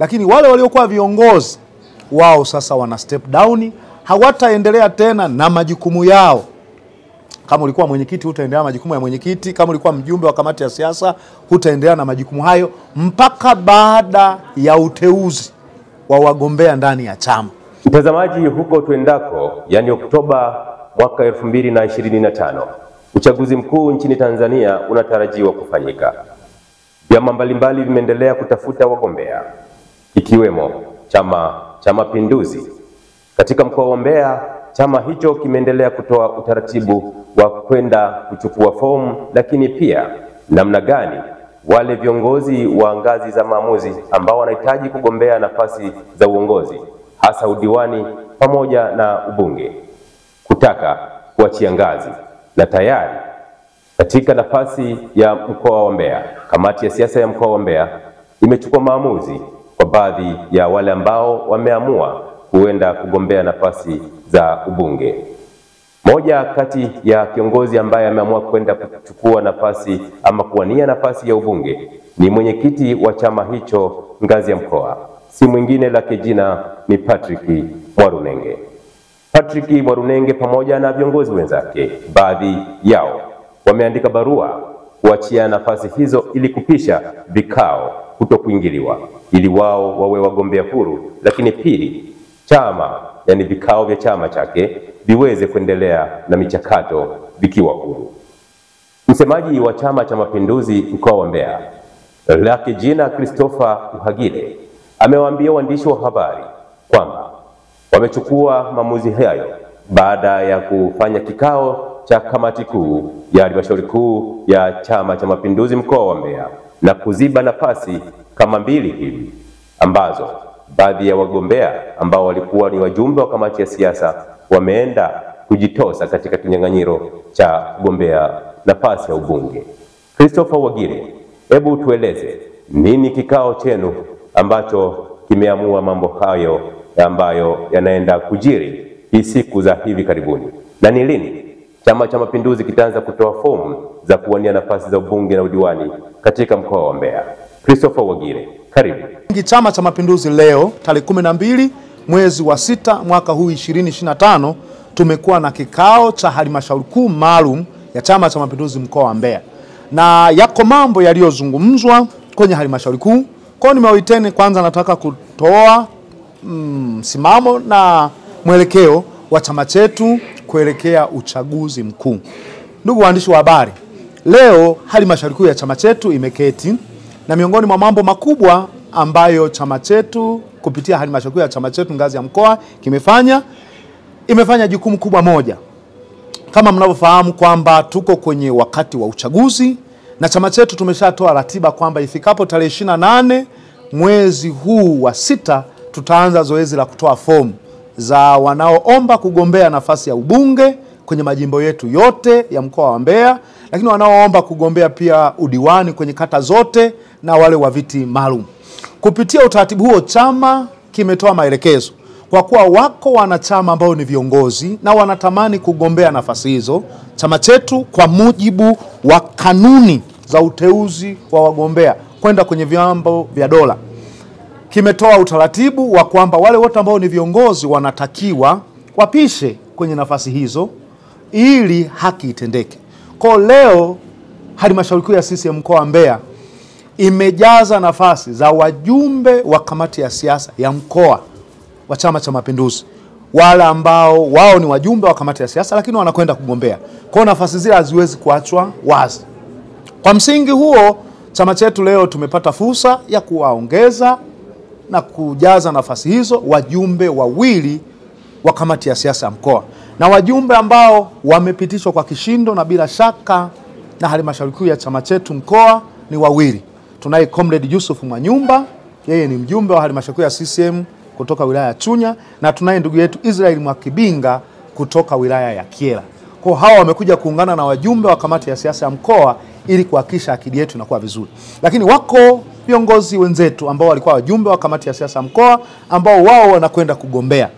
lakini wale waliokuwa viongozi wao sasa wana step down, hawataendelea tena na majukumu yao. Kama ulikuwa mwenyekiti utaendelea na majukumu ya mwenyekiti, kama ulikuwa mjumbe wa kamati ya siasa utaendelea na majukumu hayo mpaka baada ya uteuzi wa wagombea ndani ya chama. Mtazamaji, huko tuendako, yani Oktoba mwaka 2025, uchaguzi mkuu nchini Tanzania unatarajiwa kufanyika. Vyama mbalimbali vimeendelea kutafuta wagombea, ikiwemo Chama cha Mapinduzi. Katika mkoa wa Mbeya, chama hicho kimeendelea kutoa utaratibu wa kwenda kuchukua fomu, lakini pia namna gani wale viongozi wa ngazi za maamuzi ambao wanahitaji kugombea nafasi za uongozi, hasa udiwani pamoja na ubunge, kutaka kuachia ngazi. Na tayari katika nafasi ya mkoa wa Mbeya, kamati ya siasa ya mkoa wa Mbeya imechukua maamuzi kwa baadhi ya wale ambao wameamua kuenda kugombea nafasi za ubunge. Moja kati ya kiongozi ambaye ameamua kwenda kuchukua nafasi ama kuwania nafasi ya ubunge ni mwenyekiti wa chama hicho ngazi ya mkoa, si mwingine lake jina ni Patrick Mwalunenge. Patrick Mwalunenge pamoja na viongozi wenzake, baadhi yao wameandika barua kuachia nafasi hizo ili kupisha vikao kutokuingiliwa, ili wao wawe wagombea huru, lakini pili chama, yani vikao vya chama chake viweze kuendelea na michakato vikiwa huru. Msemaji wa Chama cha Mapinduzi mkoa wa Mbeya, lake jina Christopher Uhagile, amewaambia waandishi wa habari kwamba wamechukua maamuzi hayo baada ya kufanya kikao cha kamati kuu ya halmashauri kuu ya Chama cha Mapinduzi mkoa wa Mbeya na kuziba nafasi kama 2 hivi ambazo baadhi ya wagombea ambao walikuwa ni wajumbe wa kamati ya siasa wameenda kujitosa katika kinyang'anyiro cha kugombea nafasi ya ubunge. Christopher Uhagile, hebu tueleze nini kikao chenu ambacho kimeamua mambo hayo ambayo yanaenda kujiri hii siku za hivi karibuni, na ni lini Chama cha Mapinduzi kitaanza kutoa fomu za kuwania nafasi za ubunge na udiwani katika mkoa wa Mbeya? Christopher Uhagile, karibu. Chama cha Mapinduzi leo tarehe 12 mwezi wa 6 mwaka huu 2025 tumekuwa na kikao cha halmashauri kuu maalum ya Chama cha Mapinduzi mkoa wa Mbeya, na yako mambo yaliyozungumzwa kwenye halmashauri kuu. Kwa nimewaiteni, kwanza nataka kutoa msimamo na mwelekeo wa chama chetu kuelekea uchaguzi mkuu. Ndugu waandishi wa habari, leo halmashauri kuu ya chama chetu imeketi, na miongoni mwa mambo makubwa ambayo chama chetu kupitia halmashauri kuu ya chama chetu ngazi ya mkoa imefanya jukumu kubwa moja. Kama mnavyofahamu kwamba tuko kwenye wakati wa uchaguzi, na chama chetu tumeshatoa ratiba kwamba ifikapo tarehe 28 mwezi huu wa 6 tutaanza zoezi la kutoa fomu za wanaoomba kugombea nafasi ya ubunge kwenye majimbo yetu yote ya mkoa wa Mbeya, lakini wanaoomba kugombea pia udiwani kwenye kata zote na wale wa viti maalum. Kupitia utaratibu huo, chama kimetoa maelekezo kwa kuwa wako wanachama ambao ni viongozi na wanatamani kugombea nafasi hizo. Chama chetu kwa mujibu wa kanuni za uteuzi wa wagombea kwenda kwenye vyombo vya dola kimetoa utaratibu wa kwamba wale wote ambao ni viongozi wanatakiwa wapishe kwenye nafasi hizo ili haki itendeke. Kwa leo halmashauri kuu ya CCM mkoa wa Mbeya imejaza nafasi za wajumbe wa kamati ya siasa ya mkoa wa Chama cha Mapinduzi, wale ambao wao ni wajumbe wa kamati ya siasa lakini wanakwenda kugombea. Kwa nafasi zile haziwezi kuachwa wazi. Kwa msingi huo, chama chetu leo tumepata fursa ya kuwaongeza na kujaza nafasi hizo wajumbe 2 wa kamati ya siasa ya mkoa, na wajumbe ambao wamepitishwa kwa kishindo na bila shaka na halmashauri kuu ya chama chetu mkoa ni 2. Tunaye Comrade Yusuf Mwanyumba, yeye ni mjumbe wa halmashauri kuu ya CCM kutoka wilaya ya Chunya, na tunaye ndugu yetu Israel Mwakibinga kutoka wilaya ya Kyela. Kwa hawa wamekuja kuungana na wajumbe wa kamati ya siasa ya mkoa ili kuhakikisha akili yetu inakuwa vizuri. Lakini wako viongozi wenzetu ambao walikuwa wajumbe wa kamati ya siasa ya mkoa ambao wao wanakwenda kugombea.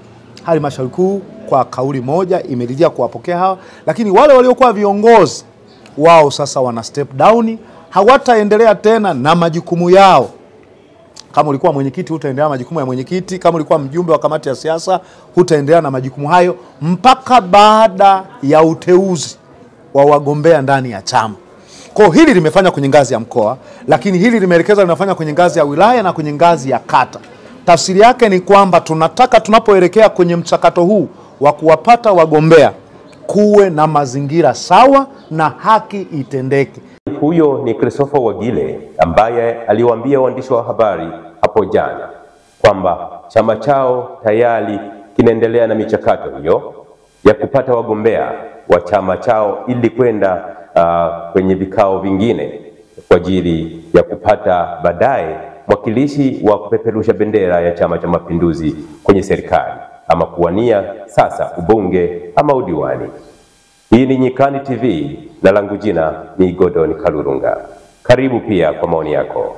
Halmashauri kuu kwa kauli moja imeridhia kuwapokea hawa, lakini wale waliokuwa viongozi wao sasa wana step down, hawataendelea tena na majukumu yao Kama ulikuwa mwenyekiti hutaendelea na majukumu ya mwenyekiti, kama ulikuwa mjumbe wa kamati ya siasa hutaendelea na majukumu hayo mpaka baada ya uteuzi wa wagombea ndani ya chama. Kwa hili limefanya kwenye ngazi ya mkoa, lakini hili limeelekezwa linafanya kwenye ngazi ya wilaya na kwenye ngazi ya kata. Tafsiri yake ni kwamba tunataka tunapoelekea kwenye mchakato huu wa kuwapata wagombea kuwe na mazingira sawa na haki itendeke. Huyo ni Christopher Wagile ambaye aliwaambia waandishi wa habari hapo jana kwamba chama chao tayari kinaendelea na michakato hiyo ya kupata wagombea wa chama chao ili kwenda kwenye vikao vingine kwa ajili ya kupata baadaye mwakilishi wa kupeperusha bendera ya Chama cha Mapinduzi kwenye serikali ama kuwania sasa ubunge ama udiwani. Hii ni Nyikani TV na langu jina ni Gordon Kalurunga. Karibu pia kwa maoni yako.